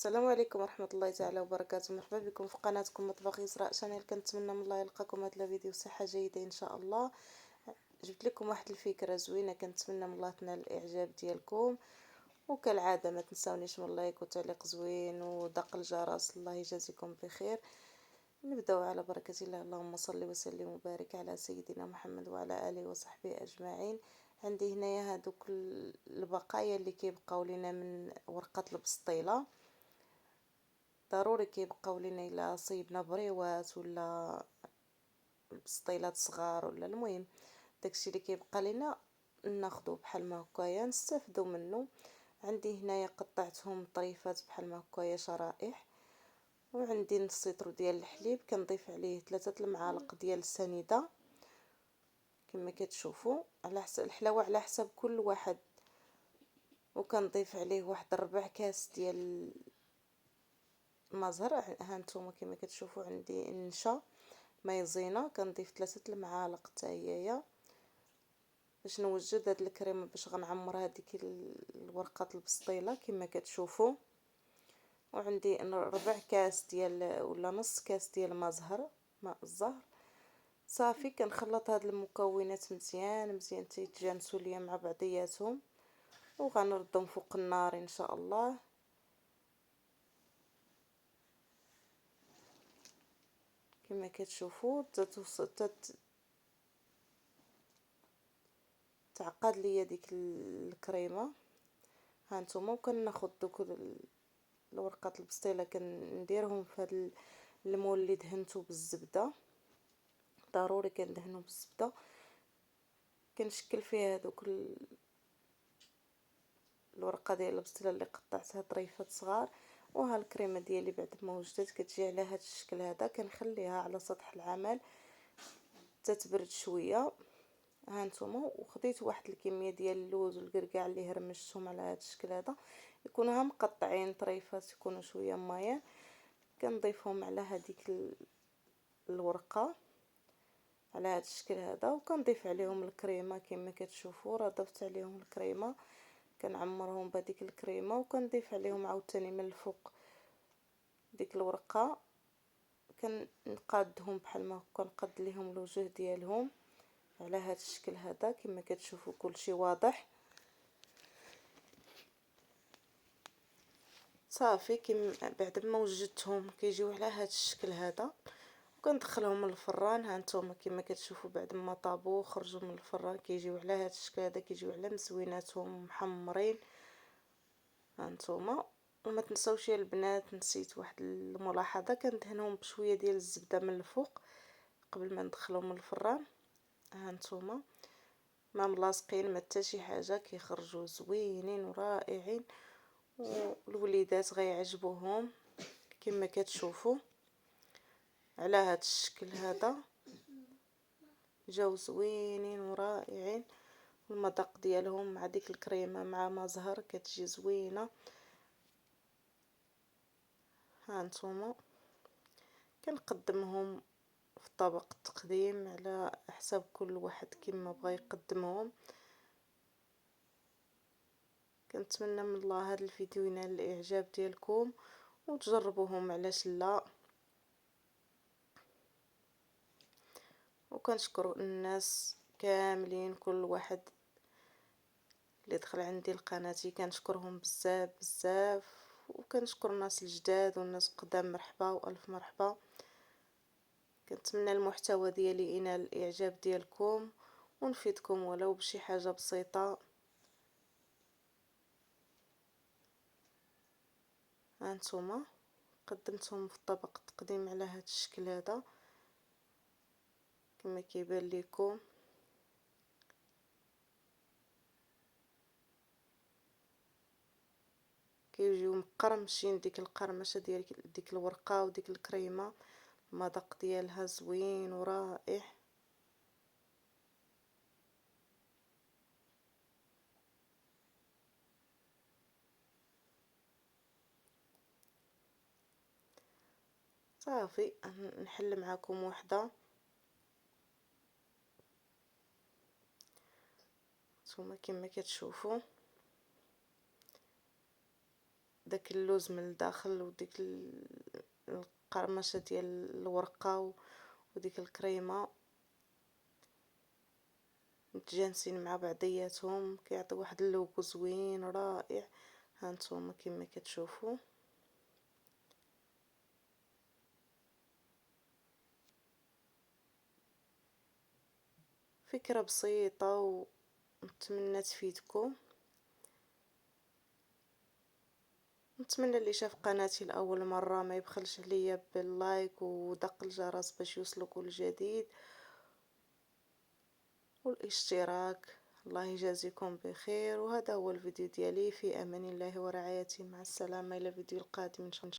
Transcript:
السلام عليكم ورحمة الله تعالى وبركاته. مرحبا بكم في قناتكم مطبخ يسراء شانيل. كنتمنى من الله يلقاكم هذا الفيديو صحة جيدة ان شاء الله. جبت لكم واحد الفكرة زوينة، كنتمنى من الله تنال الاعجاب ديالكم، وكالعادة ما تنساونيش من لايك وتعليق زوين ودق الجرس. الله يجازيكم بخير. نبداو على بركة الله. اللهم صل وسلم وبارك على سيدنا محمد وعلى اله وصحبه اجمعين. عندي هنايا هادوك البقايا اللي كيبقاو لينا من ورقة البسطيلة، ضروري كيبقاو لينا الا صيبنا بريوات ولا بسطيلات صغار ولا المهم داكشي اللي كيبقى لينا ناخذوه بحال ما هكايا نستافدوا منه. عندي هنايا قطعتهم طريفات بحال ما هكايا شرائح، وعندي نص لتر ديال الحليب كنضيف عليه 3 المعالق ديال السنيده كما كتشوفوا، على حسب الحلاوه على حسب كل واحد، وكنضيف عليه واحد ربع كاس ديال ما زهر. هانتوما كما كتشوفوا عندي النشا مايزينا كنضيف 3 المعالق حتى هي باش نوجد هاد الكريمه باش غنعمر هذيك الورقات البسطيله كما كتشوفوا. وعندي ربع كاس ديال ولا نص كاس ديال ماء الزهر. صافي كنخلط هاد المكونات مزيان مزيان تيتجانسوا ليا مع بعضياتهم، وغنردهم فوق النار ان شاء الله. كما كتشوفوا تعقد ليا ديك الكريمه. هانتوما كناخذ دوك الورقات البسطيله كنديرهم في هذا المول اللي دهنته بالزبده، ضروري كندهنو بالزبده. كنشكل فيها هذوك الورقه ديال البسطيله اللي قطعتها طريفات صغار. وها الكريمه ديالي بعد ما وجدت كتجي على هذا الشكل هذا. كنخليها على سطح العمل تتبرد شويه. هانتوما وخديت واحد الكميه ديال اللوز والكركاع اللي هرمشتهم على هذا الشكل هذا، يكونوا مقطعين طريفات يكونوا شويه مايا. كنضيفهم على هذيك الورقه على هذا الشكل هذا، وكنضيف عليهم الكريمه كما كتشوفوا. راه ضفت عليهم الكريمه، كنعمرهم بهذيك الكريمه وكنضيف عليهم عاوتاني من الفوق ديك الورقه. كنقادهم بحال ما كنقاد ليهم الوجه ديالهم على هذا الشكل هذا كما كتشوفوا كلشي واضح. صافي بعد ما وجدتهم كيجيو على هذا الشكل هذا، وكندخلهم للفران. هانتوما كما كتشوفوا بعد ما طابوا خرجوا من الفران كيجيو على هذا الشكل هذا، كيجيو على مسويناتهم محمرين. هانتوما وما تنساوش يا البنات، نسيت واحد الملاحظه، كندهنهم بشويه ديال الزبده من الفوق قبل ما ندخلهم للفران. هانتوما ما ملاصقين ما حتى شي حاجه، كيخرجوا زوينين ورائعين، والوليدات غيعجبوهم كما كتشوفوا على هذا الشكل هذا. جاو زوينين ورائعين، المذاق ديالهم مع ديك الكريمه مع ما زهر كتجي زوينه. هانتوما كنقدمهم في طبق التقديم على حساب كل واحد كما بغى يقدمهم. كنتمنى من الله هذا الفيديو ينال الاعجاب ديالكم وتجربوهم علاش لا. وكنشكر الناس كاملين، كل واحد اللي دخل عندي لقناتي كنشكرهم بزاف بزاف. وكنشكر الناس الجداد والناس القدام، مرحبا والف مرحبا. كنتمنى المحتوى ديالي ينال الاعجاب ديالكم ونفيدكم ولو بشي حاجه بسيطه. هانتوما قدمتهم في طبق التقديم على هذا الشكل هذا كما كيبان لكم. كيجيو مقرمشين، ديك القرمشه ديال ديك الورقه وديك الكريمه المذاق ديالها زوين ورائع. صافي نحل معكم وحده. نتوما كما كتشوفوا داك اللوز من الداخل وديك القرمشه ديال الورقه وديك الكريمه متجانسين مع بعضياتهم، كيعطي واحد اللوغو زوين رائع. هانتوما كما كتشوفوا فكرة بسيطة ونتمنى تفيدكم. نتمنى اللي شاف قناتي لاول مره ما يبخلش عليا باللايك ودق الجرس باش يوصلوا كل جديد والاشتراك. الله يجازيكم بخير، وهذا هو الفيديو ديالي. في امان الله ورعايته، مع السلامه الى الفيديو القادم ان شاء الله.